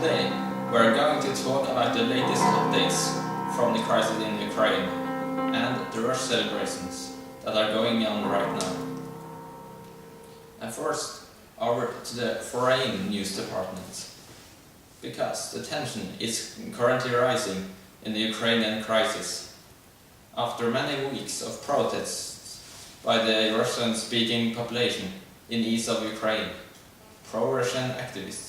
today we're going to talk about the latest updates from the crisis in Ukraine and the rush celebrations that are going on right now. And first, over to the foreign news department, because the tension is currently rising in the Ukrainian crisis. After many weeks of protests by the Russian-speaking population in east of Ukraine, pro-Russian activists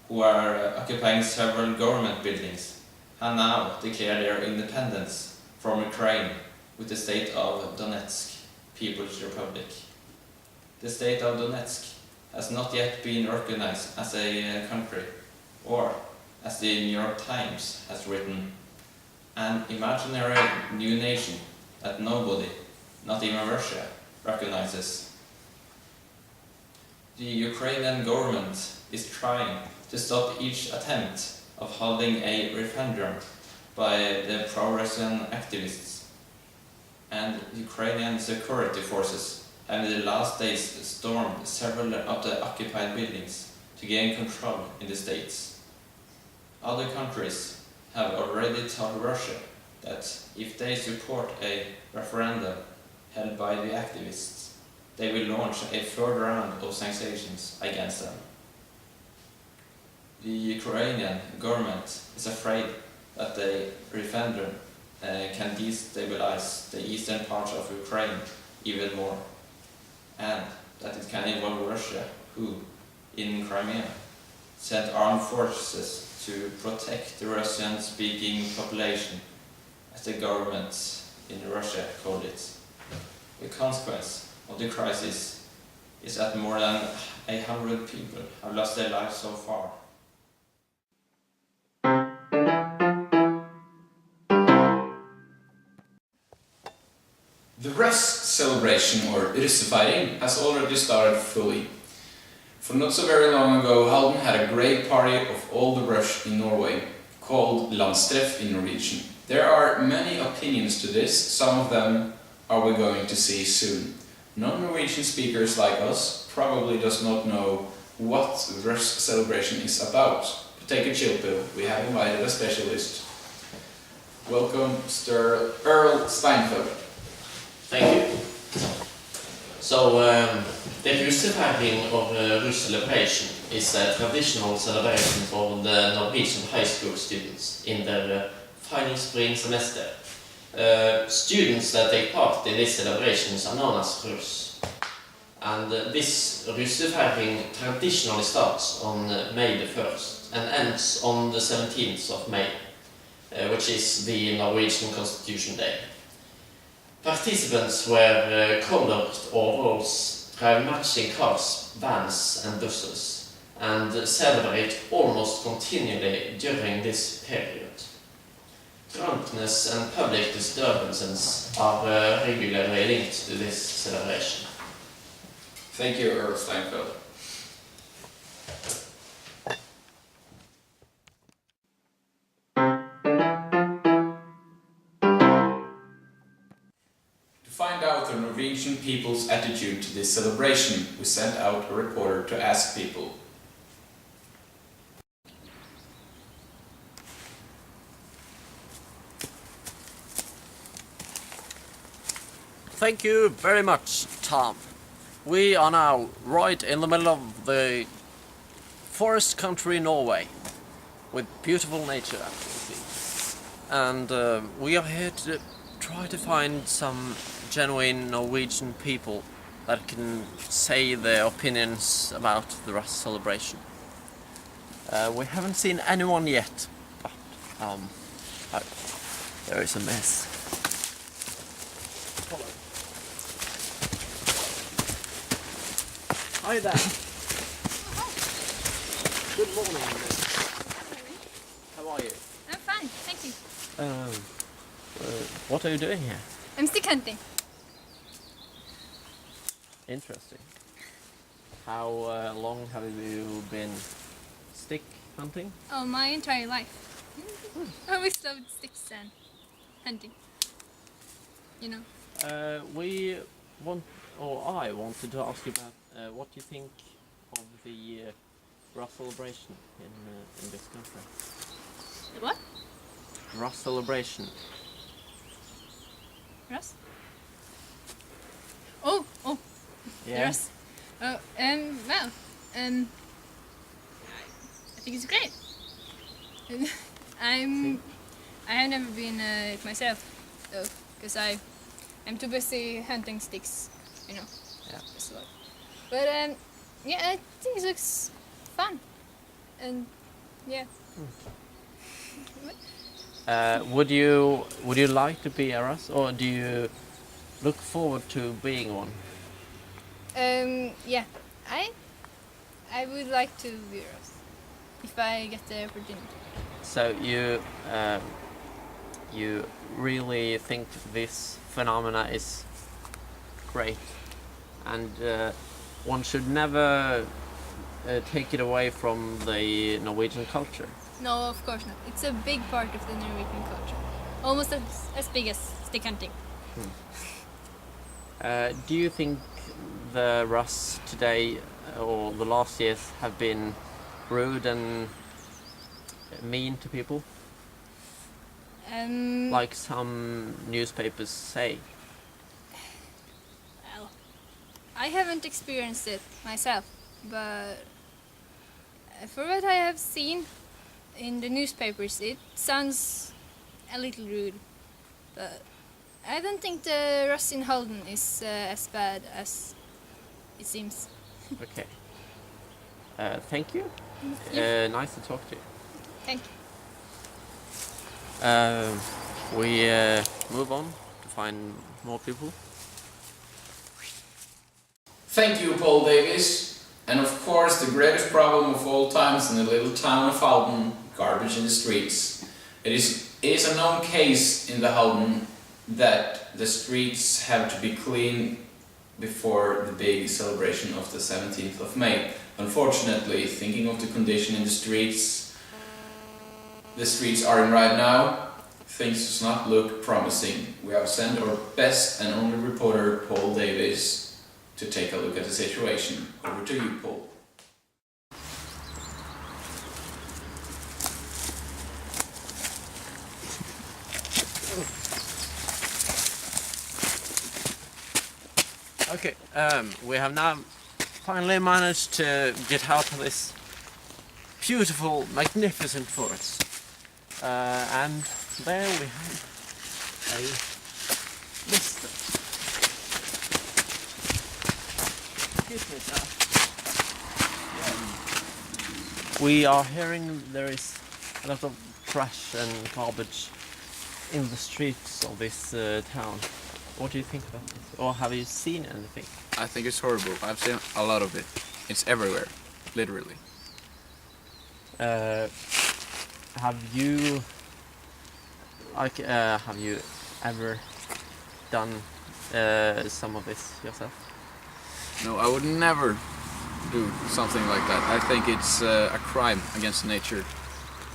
who are occupying several government buildings have now declared their independence from Ukraine with the state of Donetsk People's Republic. The state of Donetsk has not yet been recognized as a country, or, as the New York Times has written, an imaginary new nation that nobody, not even Russia, recognizes. The Ukrainian government is trying to stop each attempt of holding a referendum by the pro-Russian activists, and Ukrainian security forces have in the last days stormed several of the occupied buildings to gain control in the states. Other countries have already told Russia that if they support a referendum held by the activists, they will launch a third round of sanctions against them. The Ukrainian government is afraid that the referendum can destabilize the eastern parts of Ukraine even more, and that it can involve Russia, who, in Crimea, sent armed forces to protect the Russian-speaking population, as the government in Russia called it. The consequence of the crisis is that more than 100 people have lost their lives so far. The Russ celebration, or russefeiring, has already started fully. For not so very long ago, Halden had a great party of all the rush in Norway, called landstreff in Norwegian. There are many opinions to this, some of them are we going to see soon. Non-Norwegian speakers like us probably does not know what rush celebration is about. But take a chill pill, we have invited a specialist. Welcome, Sir Earl Steinfeld. Thank you. So, the russefeiring or russ celebration is a traditional celebration for the Norwegian high school students in their final spring semester. Students that take part in these celebrations are known as russ. And this russefeiring traditionally starts on May the 1st and ends on the 17th of May, which is the Norwegian Constitution Day. Participants wear colored overalls, drive matching cars, vans and buses, and celebrate almost continually during this period. Drunkenness and public disturbances are regularly linked to this celebration. Thank you, Earl Steinfeld. To find out the Norwegian people's attitude to this celebration, we sent out a reporter to ask people. Thank you very much, Tom. We are now right in the middle of the forest country Norway, with beautiful nature, absolutely. And we are here to try to find some genuine Norwegian people that can say their opinions about the Russ celebration. We haven't seen anyone yet, but there is a mess. Hi there. Good morning. How are you? I'm fine, thank you. What are you doing here? I'm stick hunting. Interesting. How long have you been stick hunting? Oh, my entire life. I always loved sticks and hunting. You know. I wanted to ask you about what you think of the Russ celebration in this country. Ross celebration? Ross? Oh, Yeah. Ross. Oh, well, I think it's great. I have never been it myself, though, because I'm too busy hunting sticks, you know. Yeah. Just like. But yeah, I think it looks fun, and yeah. Would you like to be a Ross, or do you look forward to being one? Yeah, I would like to be a Ross if I get the opportunity. So you really think this phenomena is great, and one should never take it away from the Norwegian culture. No, of course not. It's a big part of the Norwegian culture, almost as big as stick hunting. Do you think the Russ today or the last years have been rude and mean to people, like some newspapers say? Well, I haven't experienced it myself, but for what I have seen in the newspapers, it sounds a little rude. But I don't think the Russ in Halden is as bad as it seems. Okay. Thank you. Yeah. Nice to talk to you. Thank you. We move on to find more people. Thank you, Paul Davies. And of course, the greatest problem of all times in the little town of Halden, garbage in the streets. It is a known case in the Halden that the streets have to be cleaned before the big celebration of the 17th of May. Unfortunately, thinking of the condition in the streets are in right now, things does not look promising. We have sent our best and only reporter, Paul Davies, to take a look at the situation. Over to you, Paul. Okay, we have now finally managed to get out of this beautiful, magnificent forest. And there we have a mister. Excuse me, sir. We are hearing there is a lot of trash and garbage in the streets of this town. What do you think about this? Or have you seen anything? I think it's horrible. I've seen a lot of it. It's everywhere, literally. Have you ever done some of this yourself? No, I would never do something like that. I think it's a crime against nature,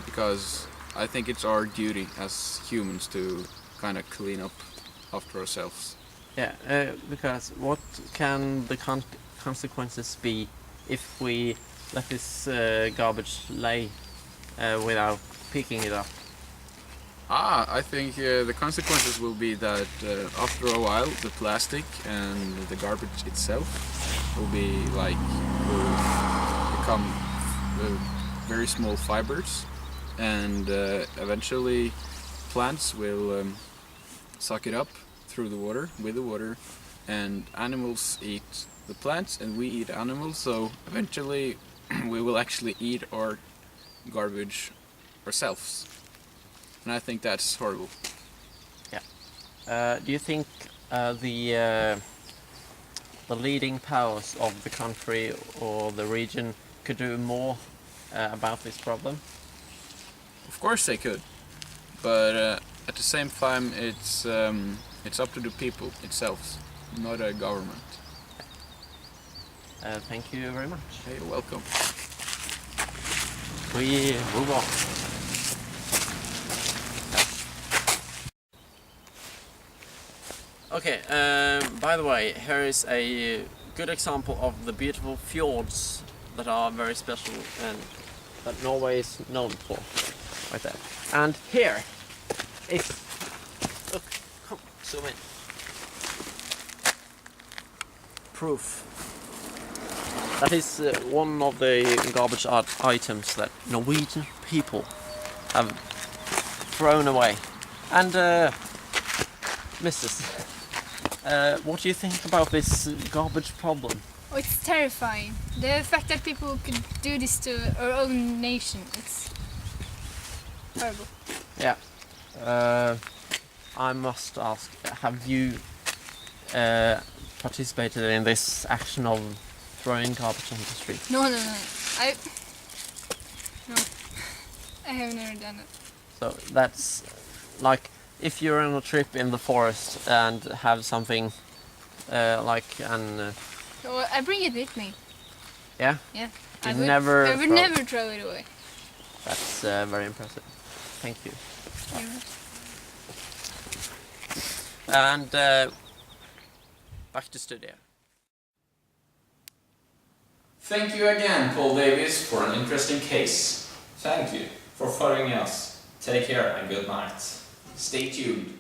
because I think it's our duty as humans to kind of clean up after ourselves. Yeah, because what can the consequences be if we let this garbage lay without picking it up? I think the consequences will be that after a while the plastic and the garbage itself will become very small fibers, and eventually plants will suck it up through the water, with the water, and animals eat the plants and we eat animals, so eventually we will actually eat our garbage ourselves. And I think that's horrible. Yeah. Do you think the leading powers of the country or the region could do more about this problem? Of course they could, but at the same time it's up to the people itself, not a government. Thank you very much. Hey, you're welcome. We move on. Okay, by the way, here is a good example of the beautiful fjords that are very special and that Norway is known for, right there. And here Look, come, zoom in. Proof. That is one of the garbage items that Norwegian people have thrown away. And Mrs. What do you think about this garbage problem? Oh, it's terrifying. The fact that people could do this to our own nation, it's horrible. Yeah. I must ask, have you participated in this action of throwing garbage on the street? No. I have never done it. So that's like if you're on a trip in the forest and have something like an So I bring it with me. yeah. Yeah. You I would never never throw it away. That's very impressive. Thank you. And back to studio. Thank you again, Paul Davies, for an interesting case. Thank you for following us. Take care and good night. Stay tuned.